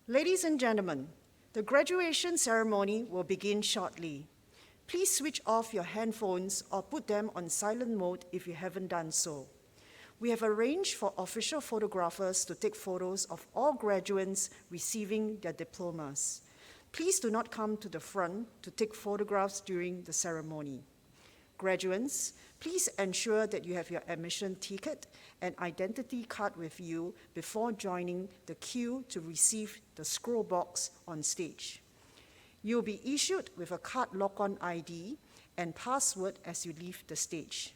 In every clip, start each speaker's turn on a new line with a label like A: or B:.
A: Ladies and gentlemen, the graduation ceremony will begin shortly. Please switch off your handphones or put them on silent mode if you haven't done so. We have arranged for official photographers to take photos of all graduates receiving their diplomas. Please do not come to the front to take photographs during the ceremony. Graduates, please ensure that you have your admission ticket and identity card with you before joining the queue to receive the scroll box on stage. You'll be issued with a card lock-on ID and password as you leave the stage.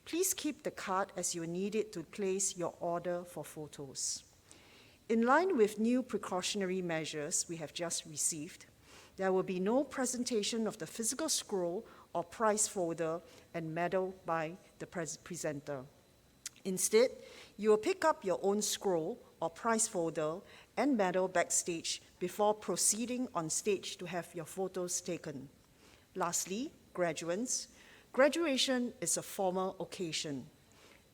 A: Please keep the card as you need it to place your order for photos. In line with new precautionary measures we have just received, there will be no presentation of the physical scroll or prize folder and medal by the presenter. Instead, you will pick up your own scroll or prize folder and medal backstage before proceeding on stage to have your photos taken. Lastly, graduates, graduation is a formal occasion.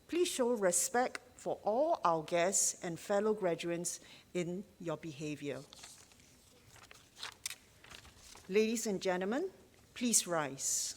A: Please show respect for all our guests and fellow graduates in your behavior. Ladies and gentlemen, please rise.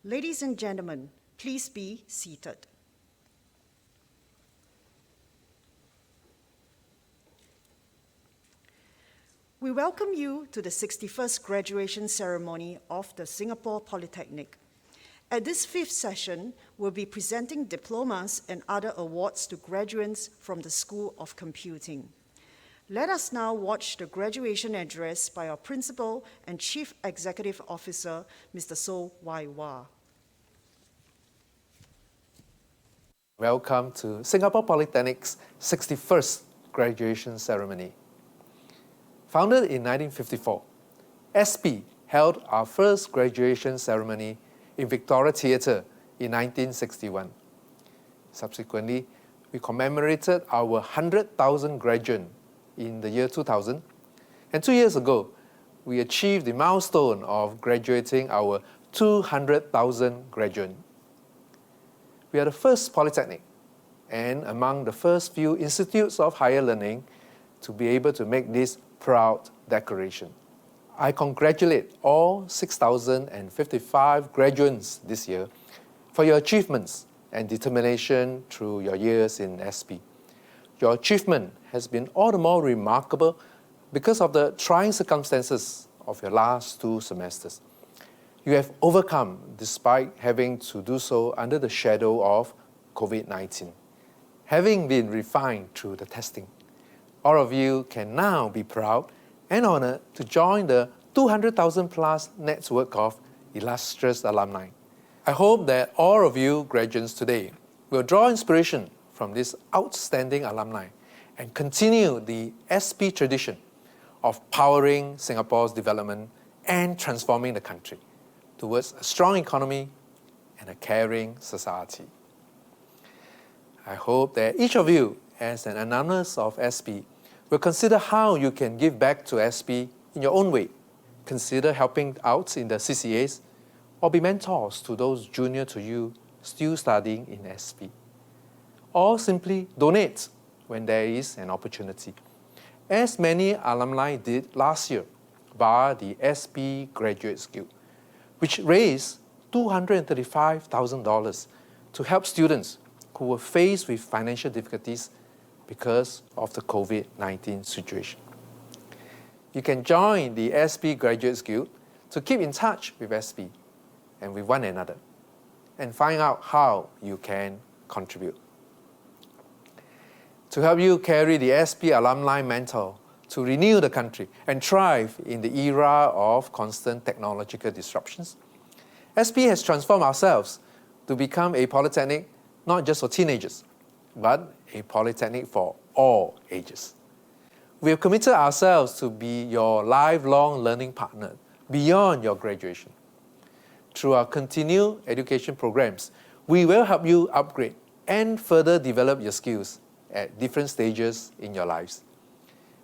A: Ladies and gentlemen, please be seated. We welcome you to the 61st graduation ceremony of the Singapore Polytechnic. At this fifth session, we'll be presenting diplomas and other awards to graduates from the School of Computing. Let us now watch the graduation address by our Principal and Chief Executive Officer, Mr. So Wai Wah.
B: Welcome to Singapore Polytechnic's 61st graduation ceremony. Founded in 1954, SP held our first graduation ceremony in Victoria Theatre in 1961. Subsequently, we commemorated our 100,000 graduate in the year 2000, and 2 years ago, we achieved the milestone of graduating our 200,000 graduate. We are the first polytechnic and among the first few institutes of higher learning to be able to make this proud declaration. I congratulate all 6,055 graduates this year for your achievements and determination through your years in SP. Your achievement has been all the more remarkable because of the trying circumstances of your last 2 semesters. You have overcome despite having to do so under the shadow of COVID-19. Having been refined through the testing, all of you can now be proud and honored to join the 200,000 plus network of illustrious alumni. I hope that all of you graduates today will draw inspiration from this outstanding alumni and continue the SP tradition of powering Singapore's development and transforming the country towards a strong economy and a caring society. I hope that each of you, as an alumnus of SP, will consider how you can give back to SP in your own way. Consider helping out in the CCAs or be mentors to those junior to you still studying in SP. Or simply donate when there is an opportunity, as many alumni did last year via the SP Graduates Guild, which raised $235,000 to help students who were faced with financial difficulties because of the COVID-19 situation. You can join the SP Graduates Guild to keep in touch with SP and with one another and find out how you can contribute. To help you carry the SP alumni mantle to renew the country and thrive in the era of constant technological disruptions, SP has transformed ourselves to become a polytechnic not just for teenagers, but a polytechnic for all ages. We have committed ourselves to be your lifelong learning partner beyond your graduation. Through our continued education programs, we will help you upgrade and further develop your skills at different stages in your lives.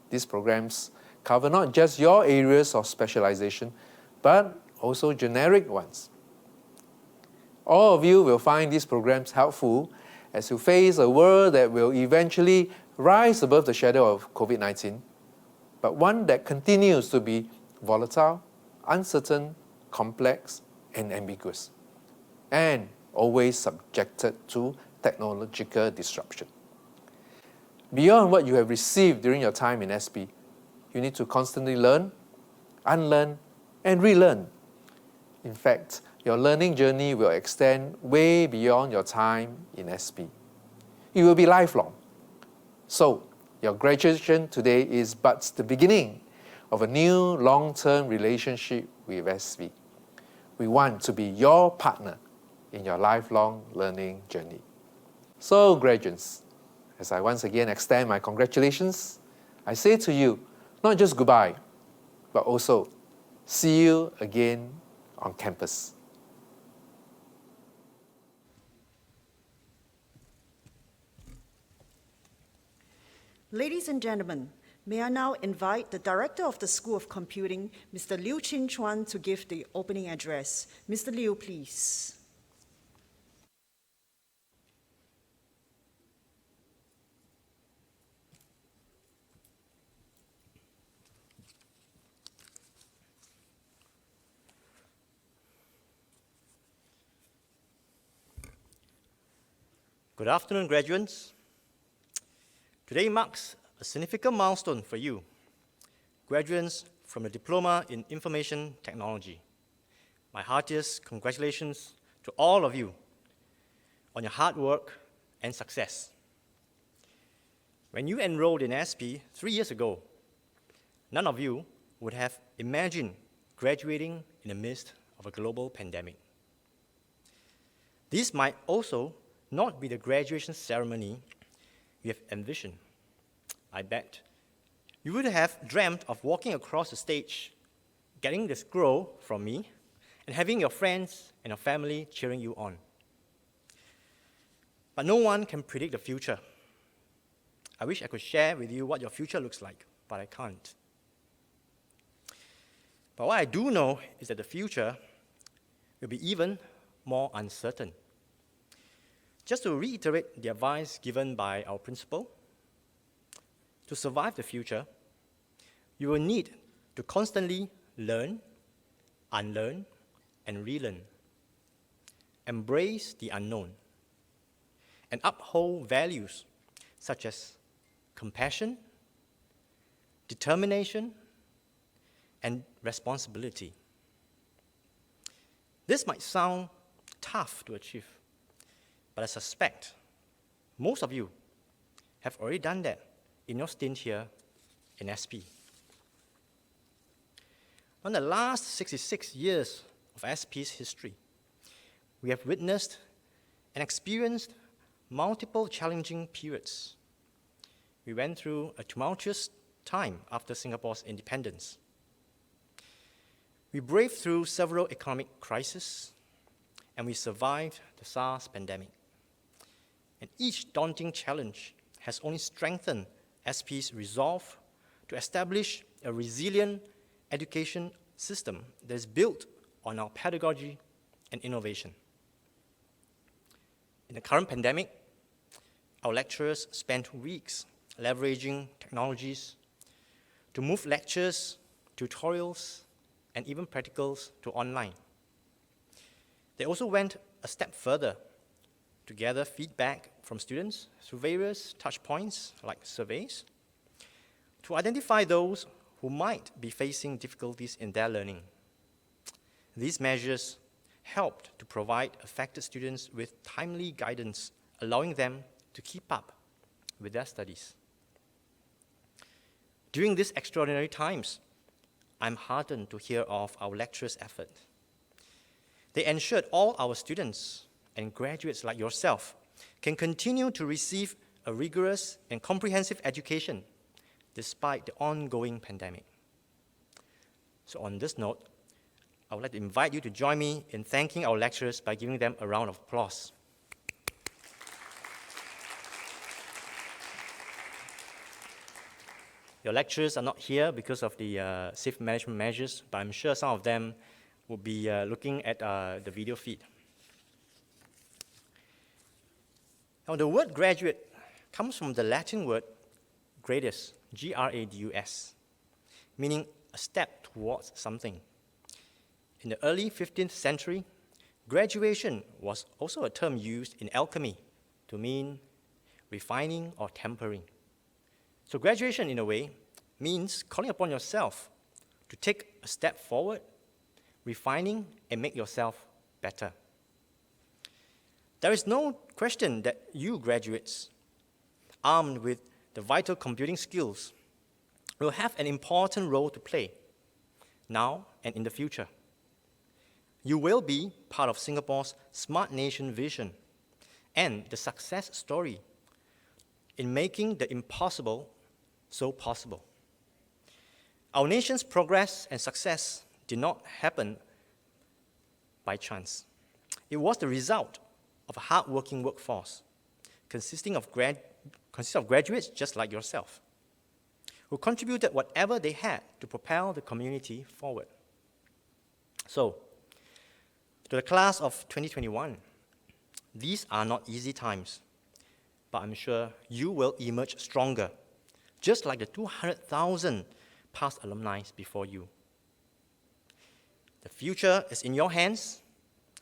B: These programs cover not just your areas of specialization, but also generic ones. All of you will find these programs helpful as you face a world that will eventually rise above the shadow of COVID-19, but one that continues to be volatile, uncertain, complex, and ambiguous, and always subjected to technological disruption. Beyond what you have received during your time in SP, you need to constantly learn, unlearn, and relearn. In fact, your learning journey will extend way beyond your time in SP. It will be lifelong. So, your graduation today is but the beginning of a new long-term relationship with SP. We want to be your partner in your lifelong learning journey. So, graduates, as I once again extend my congratulations, I say to you, not just goodbye, but also see you again on campus.
A: Ladies and gentlemen, may I now invite the Director of the School of Computing, Mr. Liu Chin Chuan, to give the opening address. Mr. Liu, please.
C: Good afternoon, graduates. Today marks a significant milestone for you, graduates from the Diploma in Information Technology. My heartiest congratulations to all of you on your hard work and success. When you enrolled in SP 3 years ago, none of you would have imagined graduating in the midst of a global pandemic. This might also not be the graduation ceremony you have envisioned. I bet you would have dreamt of walking across the stage, getting the scroll from me, and having your friends and your family cheering you on. But no one can predict the future. I wish I could share with you what your future looks like, but I can't. But what I do know is that the future will be even more uncertain. Just to reiterate the advice given by our principal, to survive the future, you will need to constantly learn, unlearn, and relearn. Embrace the unknown, and uphold values such as compassion, determination, and responsibility. This might sound tough to achieve, but I suspect most of you have already done that in your stint here in SP. On the last 66 years of SP's history, we have witnessed and experienced multiple challenging periods. We went through a tumultuous time after Singapore's independence. We braved through several economic crises, and we survived the SARS pandemic. And each daunting challenge has only strengthened SP's resolve to establish a resilient education system that is built on our pedagogy and innovation. In the current pandemic, our lecturers spent weeks leveraging technologies to move lectures, tutorials, and even practicals to online. They also went a step further to gather feedback from students through various touch points like surveys to identify those who might be facing difficulties in their learning. These measures helped to provide affected students with timely guidance, allowing them to keep up with their studies. During these extraordinary times, I'm heartened to hear of our lecturers' effort. They ensured all our students and graduates like yourself can continue to receive a rigorous and comprehensive education despite the ongoing pandemic. So on this note, I would like to invite you to join me in thanking our lecturers by giving them a round of applause. Your lecturers are not here because of the safe management measures, but I'm sure some of them will be looking at the video feed. Now, the word graduate comes from the Latin word gradus, G-R-A-D-U-S, meaning a step towards something. In the early 15th century, graduation was also a term used in alchemy to mean refining or tempering. So graduation, in a way, means calling upon yourself to take a step forward, refining and make yourself better. There is no question that you graduates, armed with the vital computing skills, will have an important role to play now and in the future. You will be part of Singapore's Smart Nation vision and the success story in making the impossible so possible. Our nation's progress and success did not happen by chance. It was the result of a hard-working workforce consisting of graduates just like yourself, who contributed whatever they had to propel the community forward. So, to the class of 2021, these are not easy times, but I'm sure you will emerge stronger, just like the 200,000 past alumni before you. The future is in your hands,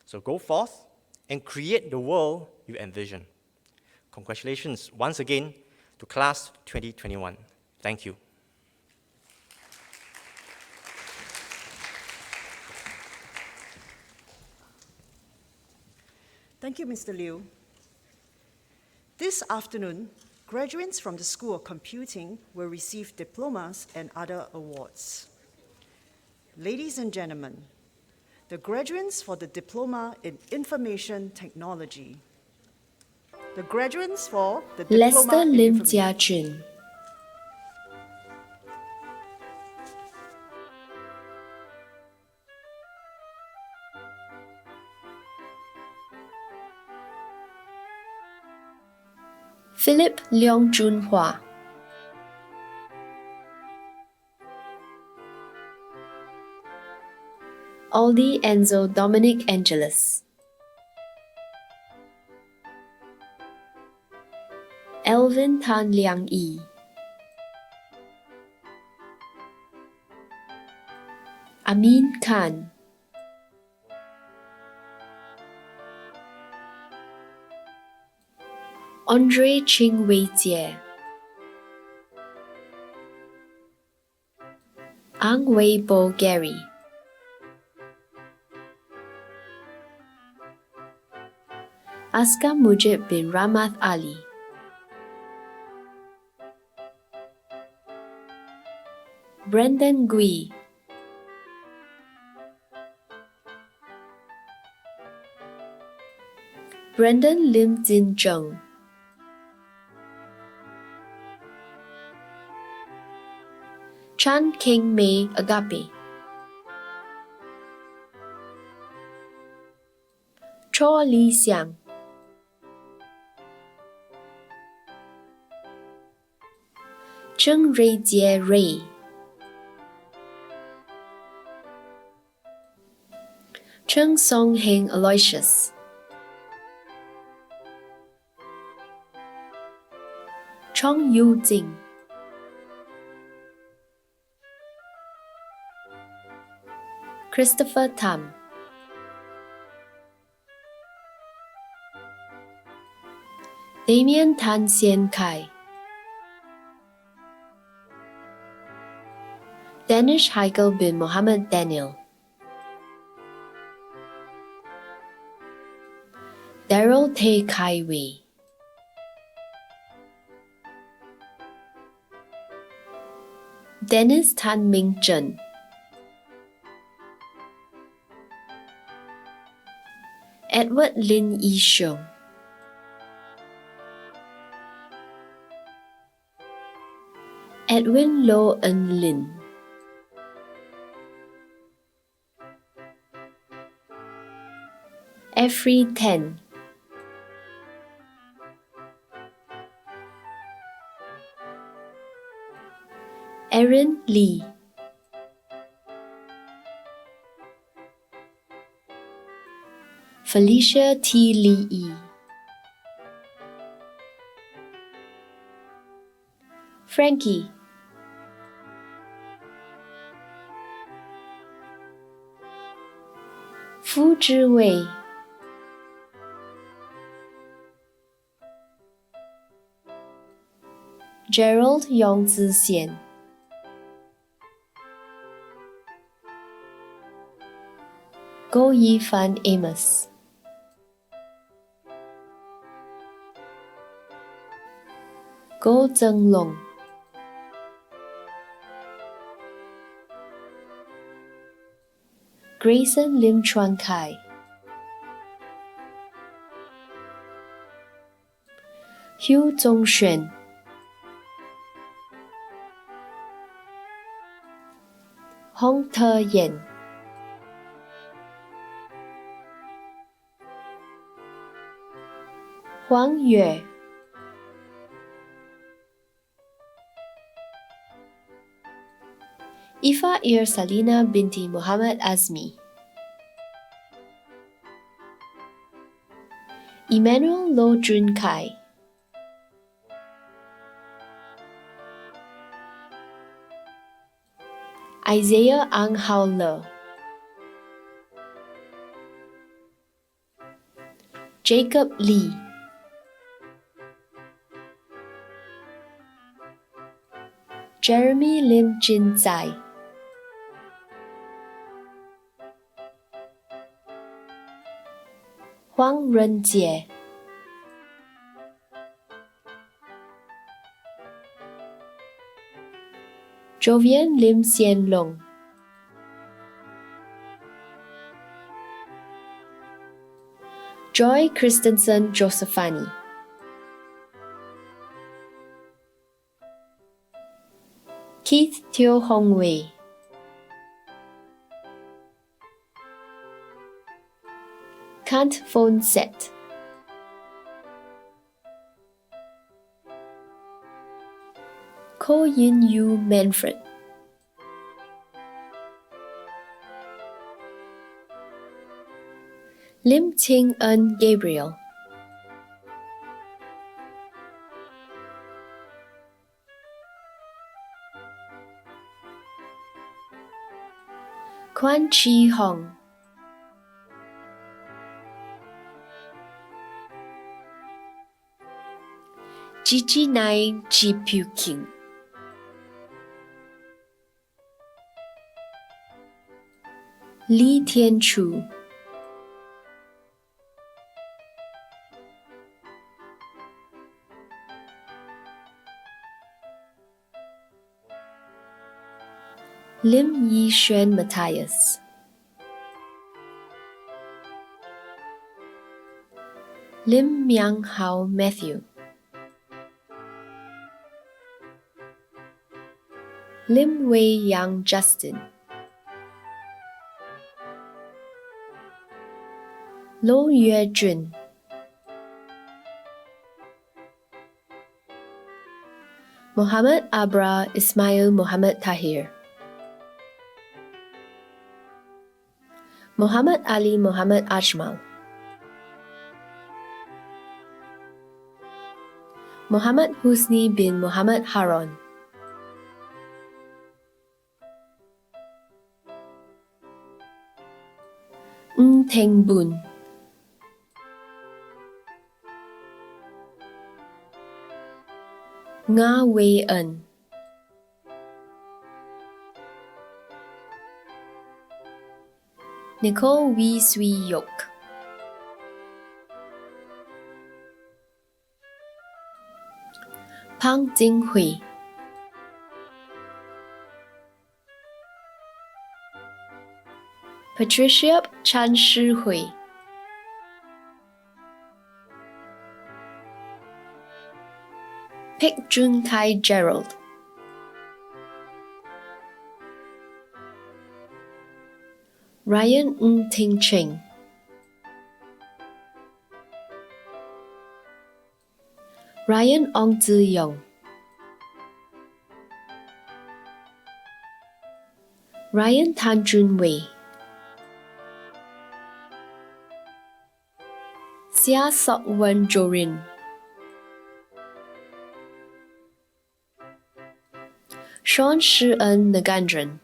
C: so go forth and create the world you envision. Congratulations once again to class 2021. Thank you.
A: Thank you, Mr. Liu. This afternoon, graduates from the School of Computing will receive diplomas and other awards. Ladies and gentlemen, the graduates for the Diploma in Information Technology. The graduates for the Diploma
D: Lester
A: in
D: Lim
A: Information.
D: Jia Jun. Philip Leong Jun Hua. Aldi Enzo Dominic Angeles. Elvin Tan Liang Yi. Amin Khan. Andre Ching Wei Jie. Ang Wei Bo Gary. Aska Mujib bin Ramath Ali. Brendan Gui. Brendan Lim Jin Zheng. Chan King Mei Agape. Cho Li Xiang, Zheng Ruijie Ray, Cheng Song Heng Aloysius, Chong Yu Jing, Christopher Tam, Damien Tan Xian Kai, Danish Haikal bin Mohammed Daniel, Daryl Tae Kai Wei, Dennis Tan Ming Chen, Edward Lin Yi Xiong, Edwin Lo En Lin, Effrey Ten, Erin Lee, Felicia T. Lee E, Frankie, Fu Zhiwei, Gerald Yong Zixian, Go Yifan Amos, Go Zhenglong, Grayson Lim Chuan Kai, Hugh Zhongxuan, Hong Te Yen, Huang Yue, Ifa Salina binti Muhammad Azmi, Emmanuel Lo Jun Kai, Isaiah Ang Hao Le, Jacob Lee, Jeremy Lim Jin Zai, Huang Renjie, Jovian Lim Xian Long, Joy Christensen Josephani, Keith Teo Hong Wei, Kant Phone Set, Ko Yin Yu Manfred, Lim Ting En Gabriel, Quan Chi Hong, Gigi Nai Ji Piu King, Li Tian Chu, Lim Yi Xuan Matthias, Lim Myang Hao Matthew, Lim Wei Yang Justin, Lô Yue Jun, Muhammad Abra Ismail Muhammad Tahir, Muhammad Ali Muhammad Ajmal, Muhammad Husni bin Muhammad Haron, Ng Teng Bun, Nga Wei En, Nicole Wee Sui Yok, Pang Jing Hui, Patricia Chan Shi Hui, Pick Jun Kai Gerald, Ryan Ng Ting Ching, Ryan Ong Zi Yong, Ryan Tan Jun Wei, Sia Sok Wen Jorin, Sean Shi En Nagandran,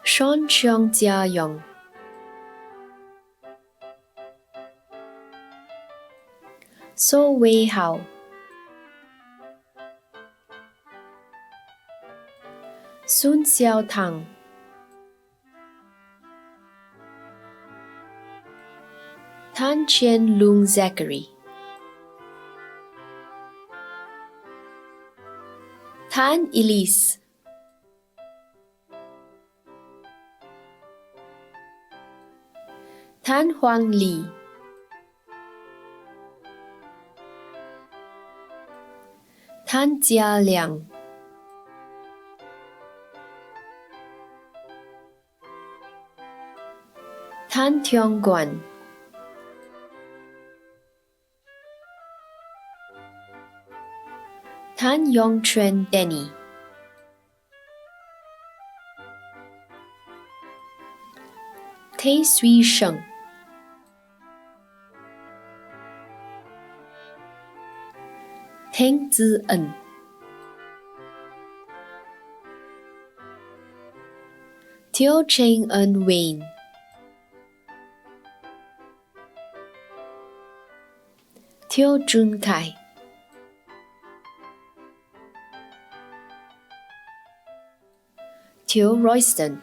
D: Sean Cheong Jia Yong, So Wei Hao, Sun Xiao Tang, Tan Chien Lung Zachary, Tan Elise, Tan Huang Li, Tan Jia Liang, Tan Tiong Guan, Tan Yong Chuan Denny, Tay Sui Sheng, Teng Zi En, Teo Cheng En Wayne, Teo Jun Kai, Teo Royston,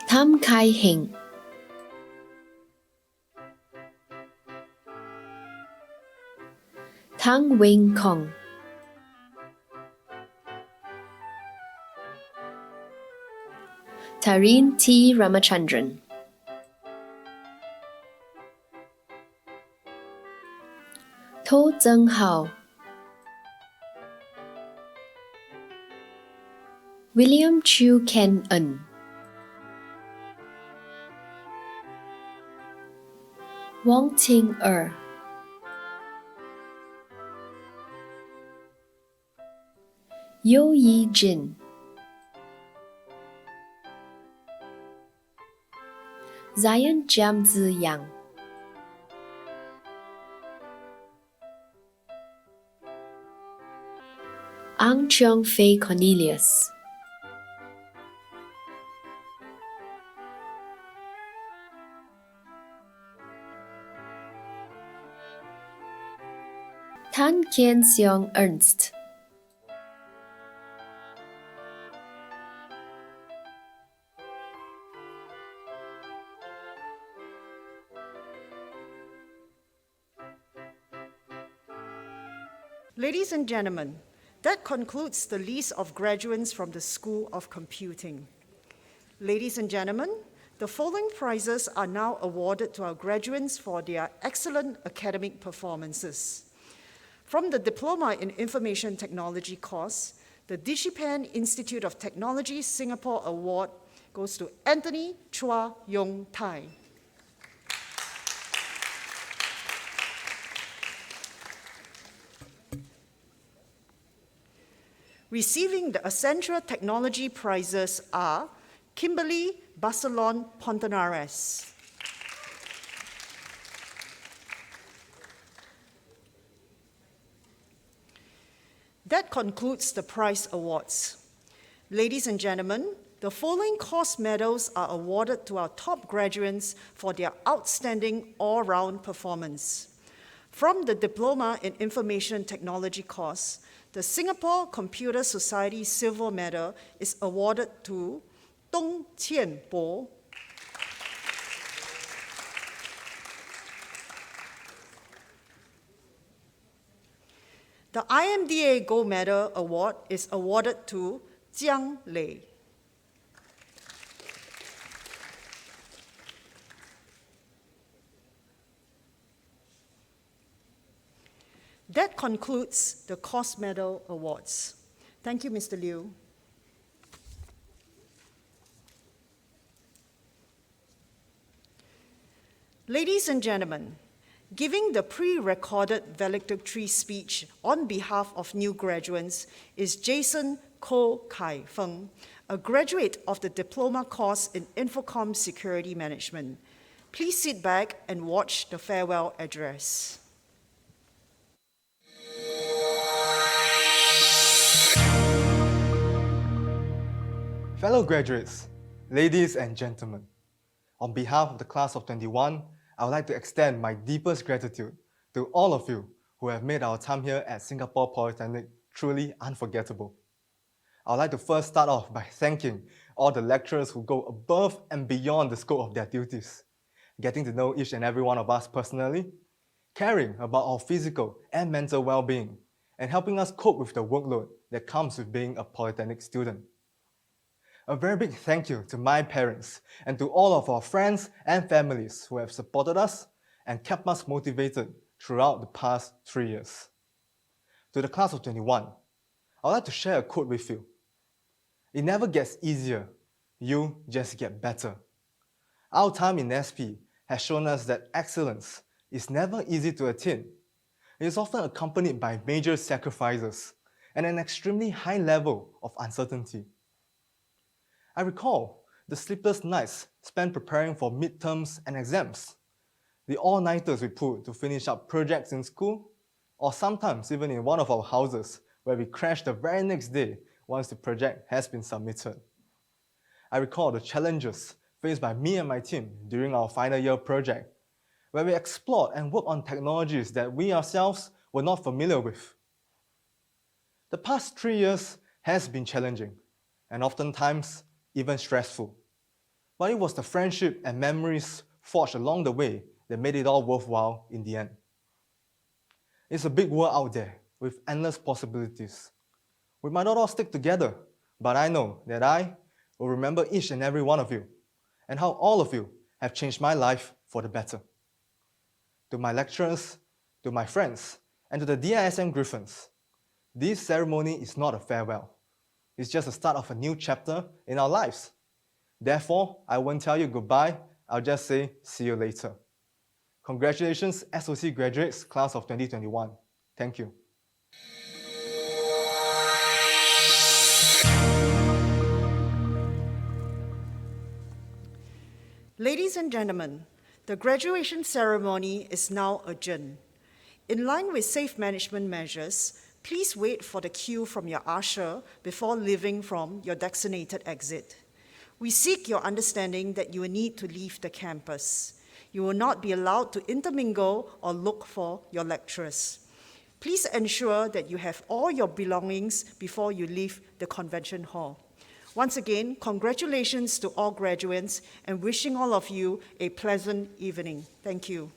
D: Tam Kai Heng, Tang Wing Kong, Tareen T. Ramachandran, To Zeng Hao, William Chu Ken En, Wong Ting Er, Yo Yi Jin, Zion Jiam Zi Yang, Ang Cheong Fei Cornelius, Tan Kien Seong Ernst,
A: Ladies and gentlemen, that concludes the list of graduates from the School of Computing. Ladies and gentlemen, the following prizes are now awarded to our graduates for their excellent academic performances. From the Diploma in Information Technology course, the DigiPen Institute of Technology Singapore Award goes to Anthony Chua Yong Tai. Receiving the Accenture Technology Prizes are Kimberly Barcelon Pontenares. That concludes the prize awards. Ladies and gentlemen, the following course medals are awarded to our top graduates for their outstanding all-round performance. From the Diploma in Information Technology course, the Singapore Computer Society Silver Medal is awarded to Dong Qian Bo. The IMDA Gold Medal Award is awarded to Jiang Lei. That concludes the course medal awards. Thank you, Mr. Liu. Ladies and gentlemen, giving the pre-recorded valedictory speech on behalf of new graduates is Jason Koh Kai Feng, a graduate of the Diploma course in Infocom Security Management. Please sit back and watch the farewell address.
E: Fellow graduates, ladies and gentlemen, on behalf of the class of 21, I would like to extend my deepest gratitude to all of you who have made our time here at Singapore Polytechnic truly unforgettable. I would like to first start off by thanking all the lecturers who go above and beyond the scope of their duties, getting to know each and every one of us personally, caring about our physical and mental well-being, and helping us cope with the workload that comes with being a Polytechnic student. A very big thank you to my parents and to all of our friends and families who have supported us and kept us motivated throughout the past 3 years. To the class of 21, I would like to share a quote with you. It never gets easier, you just get better. Our time in SP has shown us that excellence is never easy to attain. It is often accompanied by major sacrifices and an extremely high level of uncertainty. I recall the sleepless nights spent preparing for midterms and exams, the all-nighters we pulled to finish up projects in school, or sometimes even in one of our houses where we crashed the very next day once the project has been submitted. I recall the challenges faced by me and my team during our final year project, where we explored and worked on technologies that we ourselves were not familiar with. The past 3 years has been challenging, and oftentimes even stressful. But it was the friendship and memories forged along the way that made it all worthwhile in the end. It's a big world out there with endless possibilities. We might not all stick together, but I know that I will remember each and every one of you and how all of you have changed my life for the better. To my lecturers, to my friends, and to the DISM Griffins, this ceremony is not a farewell. It's just the start of a new chapter in our lives. Therefore, I won't tell you goodbye, I'll just say see you later. Congratulations, SOC graduates, class of 2021. Thank you.
A: Ladies and gentlemen, the graduation ceremony is now adjourned. In line with safe management measures, please wait for the cue from your usher before leaving from your designated exit. We seek your understanding that you will need to leave the campus. You will not be allowed to intermingle or look for your lecturers. Please ensure that you have all your belongings before you leave the convention hall. Once again, congratulations to all graduates and wishing all of you a pleasant evening. Thank you.